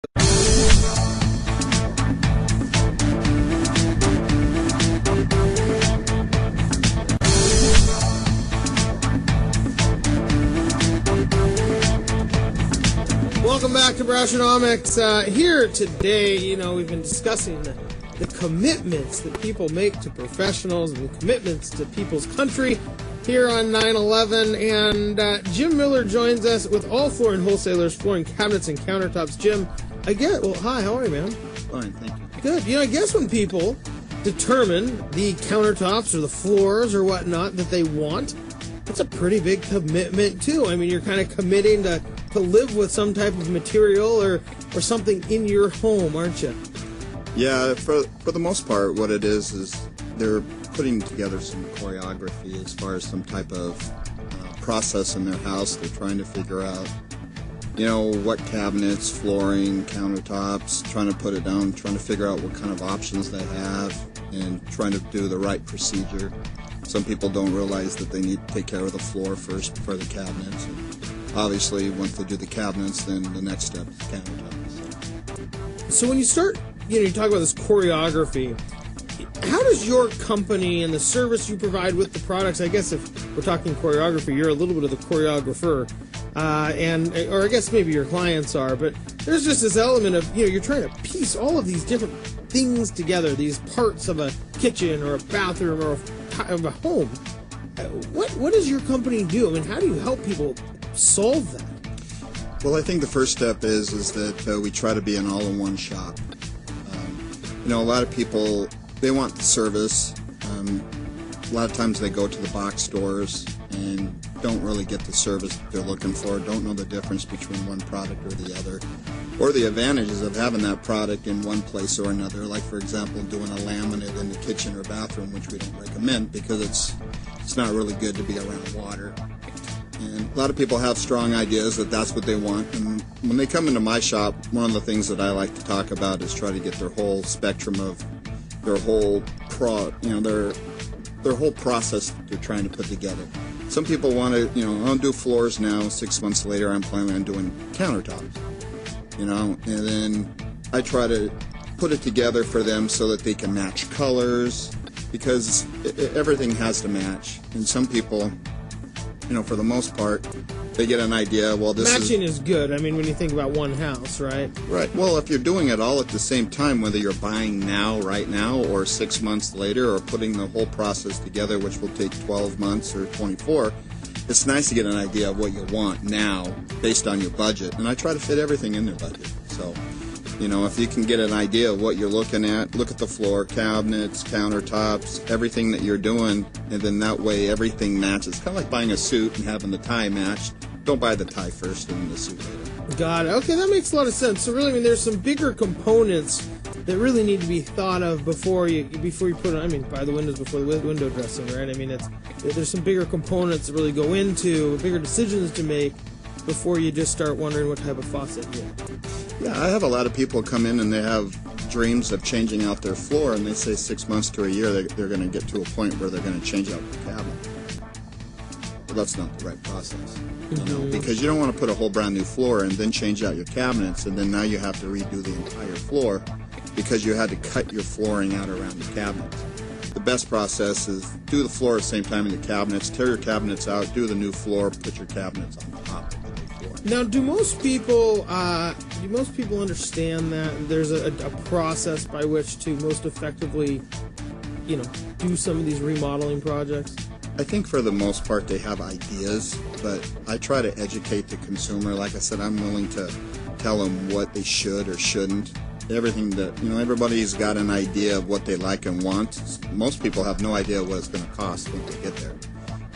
Welcome back to Brassionomics. Here today, we've been discussing the commitments that people make to professionals and the commitments to people's country here on 9/11. And Jim Miller joins us with All Flooring Wholesalers, flooring cabinets and countertops. Jim, hi, how are you, man? Fine, thank you. Good. I guess when people determine the countertops or the floors or whatnot that they want, it's a pretty big commitment too. I mean, you're kind of committing to live with some type of material or something in your home, aren't you? Yeah, for the most part, what it is they're putting together some choreography as far as some type of process in their house. They're trying to figure out, what cabinets, flooring, countertops, trying to put it down, trying to figure out what kind of options they have, and trying to do the right procedure. Some people don't realize that they need to take care of the floor first before the cabinets. And obviously, once they do the cabinets, then the next step is the countertops. So when you start, you talk about this choreography, how does your company and the service you provide with the products, I guess if we're talking choreography, you're a little bit of the choreographer, or I guess maybe your clients are, but there's just this element of, you're trying to piece all of these different things together, these parts of a kitchen or a bathroom or of a home. What does your company do? I mean, how do you help people solve that? Well, I think the first step is that we try to be an all-in-one shop. A lot of people, they want the service. A lot of times they go to the box stores and don't really get the service they're looking for, don't know the difference between one product or the other, or the advantages of having that product in one place or another, like, for example, doing a laminate in the kitchen or bathroom, which we don't recommend because it's not really good to be around water. And a lot of people have strong ideas that that's what they want, and when they come into my shop, one of the things that I like to talk about is try to get their whole spectrum of their whole their whole process they're trying to put together. Some people want to, I'll do floors now. 6 months later, I'm planning on doing countertops, and then I try to put it together for them so that they can match colors, because everything has to match. And some people, for the most part, they get an idea, well, this matching is good. I mean, when you think about one house, right? Right. Well, if you're doing it all at the same time, whether you're buying right now, or 6 months later, or putting the whole process together, which will take 12 months or 24, it's nice to get an idea of what you want now based on your budget. And I try to fit everything in their budget. So, if you can get an idea of what you're looking at, look at the floor, cabinets, countertops, everything that you're doing, and then that way everything matches. Kind of like buying a suit and having the tie matched. Don't buy the tie first and the suit later. Got it. Okay, that makes a lot of sense. So really, there's some bigger components that really need to be thought of before you put on. Buy the windows before the window dressing, right? There's some bigger components that really go into bigger decisions to make before you just start wondering what type of faucet you get. Yeah, I have a lot of people come in and they have dreams of changing out their floor, and they say 6 months to a year they're going to get to a point where they're going to change out the cabinet. Well, that's not the right process, because you don't want to put a whole brand new floor and then change out your cabinets, and then now you have to redo the entire floor because you had to cut your flooring out around the cabinets. The best process is do the floor at the same time in the cabinets, tear your cabinets out, do the new floor, put your cabinets on top of the new floor. Now, do most people understand that there's a process by which to most effectively, do some of these remodeling projects? I think for the most part they have ideas, but I try to educate the consumer. Like I said, I'm willing to tell them what they should or shouldn't. Everything that, everybody's got an idea of what they like and want. Most people have no idea what it's going to cost when they get there.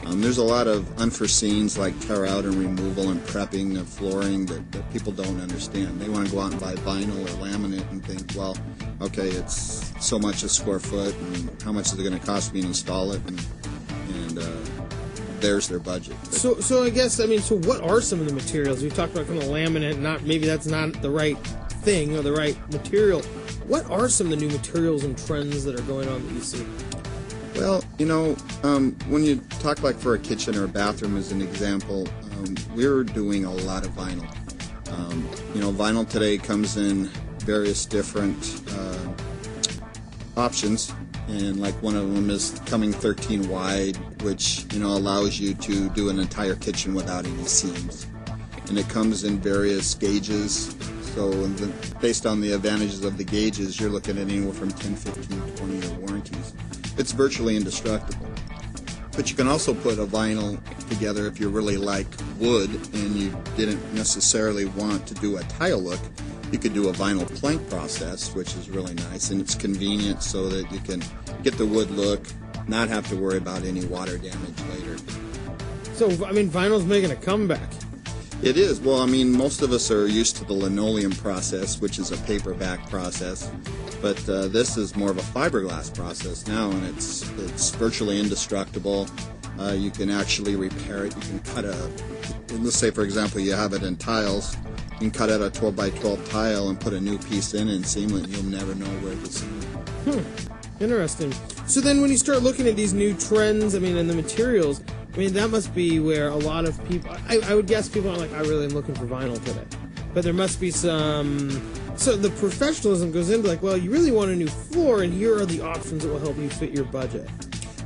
There's a lot of unforeseens like tear out and removal and prepping of flooring that people don't understand. They want to go out and buy vinyl or laminate and think, well, okay, it's so much a square foot, and how much is it going to cost me to install it, and there's their budget. So I guess, so what are some of the materials? We talked about kind of laminate, maybe that's not the right thing or the right material. What are some of the new materials and trends that are going on that you see? Well, when you talk like for a kitchen or a bathroom as an example, we're doing a lot of vinyl. Vinyl today comes in various different options, and like one of them is coming 13 wide, which allows you to do an entire kitchen without any seams, and it comes in various gauges. So based on the advantages of the gauges, you're looking at anywhere from 10, 15, 20-year warranties. It's virtually indestructible. But you can also put a vinyl together if you really like wood and you didn't necessarily want to do a tile look. You could do a vinyl plank process, which is really nice, and it's convenient so that you can get the wood look, not have to worry about any water damage later. So, vinyl's making a comeback. It is. Well, most of us are used to the linoleum process, which is a paperback process, but this is more of a fiberglass process now, and it's virtually indestructible. You can actually repair it. You can cut let's say, for example, you have it in tiles. You can cut out a 12 by 12 tile and put a new piece in and seam it, and you'll never know where to seam it. Interesting. So then when you start looking at these new trends, and the materials, that must be where a lot of people, I would guess people are like, I really am looking for vinyl today. But there must be some, so the professionalism goes into like, well, you really want a new floor, and here are the options that will help you fit your budget.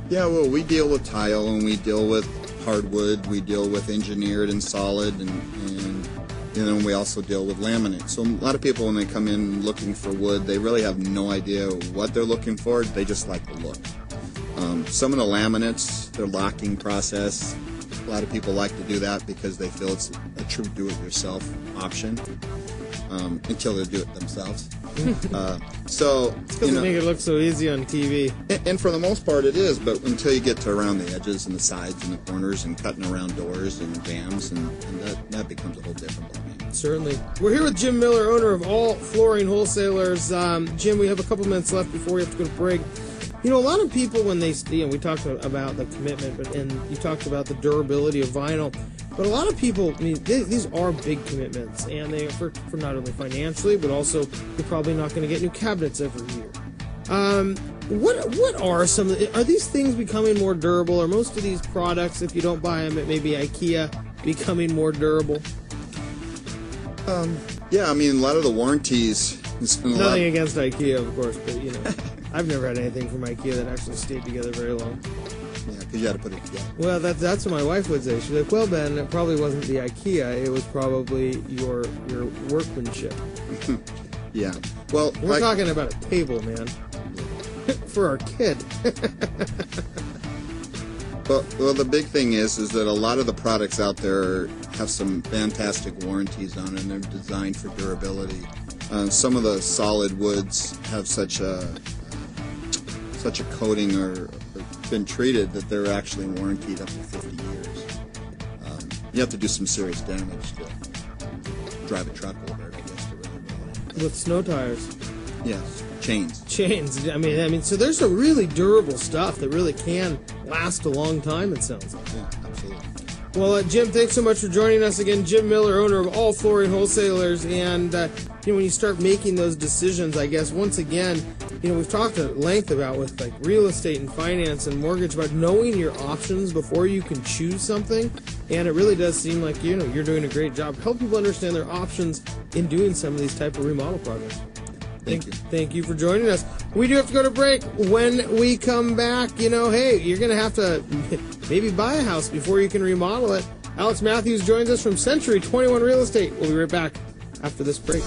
Yeah, well, we deal with tile, and we deal with hardwood, we deal with engineered and solid, and we also deal with laminate. So a lot of people, when they come in looking for wood, they really have no idea what they're looking for. They just like the look. Some of the laminates, their locking process, a lot of people like to do that because they feel it's a true do-it-yourself option until they do it themselves. So it's because they make it look so easy on TV. And for the most part it is, but until you get to around the edges and the sides and the corners and cutting around doors and jambs, and that becomes a whole different ballgame. Certainly. We're here with Jim Miller, owner of All Flooring Wholesalers. Jim, we have a couple minutes left before we have to go to break. A lot of people, when they, we talked about the commitment, and you talked about the durability of vinyl, but a lot of people, these are big commitments, and they are for not only financially, but also you're probably not going to get new cabinets every year. What are some of are these things becoming more durable? Are most of these products, if you don't buy them at maybe IKEA, becoming more durable? Yeah, a lot of the warranties. Nothing against IKEA, of course, but I've never had anything from IKEA that actually stayed together very long. Yeah, because you had to put it together. Well, that's what my wife would say. She's like, well, Ben, it probably wasn't the IKEA. It was probably your workmanship. Yeah. Well, we're talking about a table, man. For our kid. Well, the big thing is that a lot of the products out there have some fantastic warranties on it, and they're designed for durability. Some of the solid woods have such a coating or been treated that they're actually warranted up to 50 years. You have to do some serious damage to drive a truck over it, I guess, to really know. With snow tires. Yes, chains. So there's some really durable stuff that really can last a long time, it sounds like. Yeah, absolutely. Well, Jim, thanks so much for joining us again. Jim Miller, owner of All Flooring Wholesalers. And, when you start making those decisions, I guess, once again, we've talked at length about with like real estate and finance and mortgage, about knowing your options before you can choose something. And it really does seem like, you're doing a great job. Help people understand their options in doing some of these type of remodel projects. Thank you. Thank you for joining us. We do have to go to break. When we come back, hey, you're going to have to maybe buy a house before you can remodel it. Alex Matthews joins us from Century 21 Real Estate. We'll be right back after this break.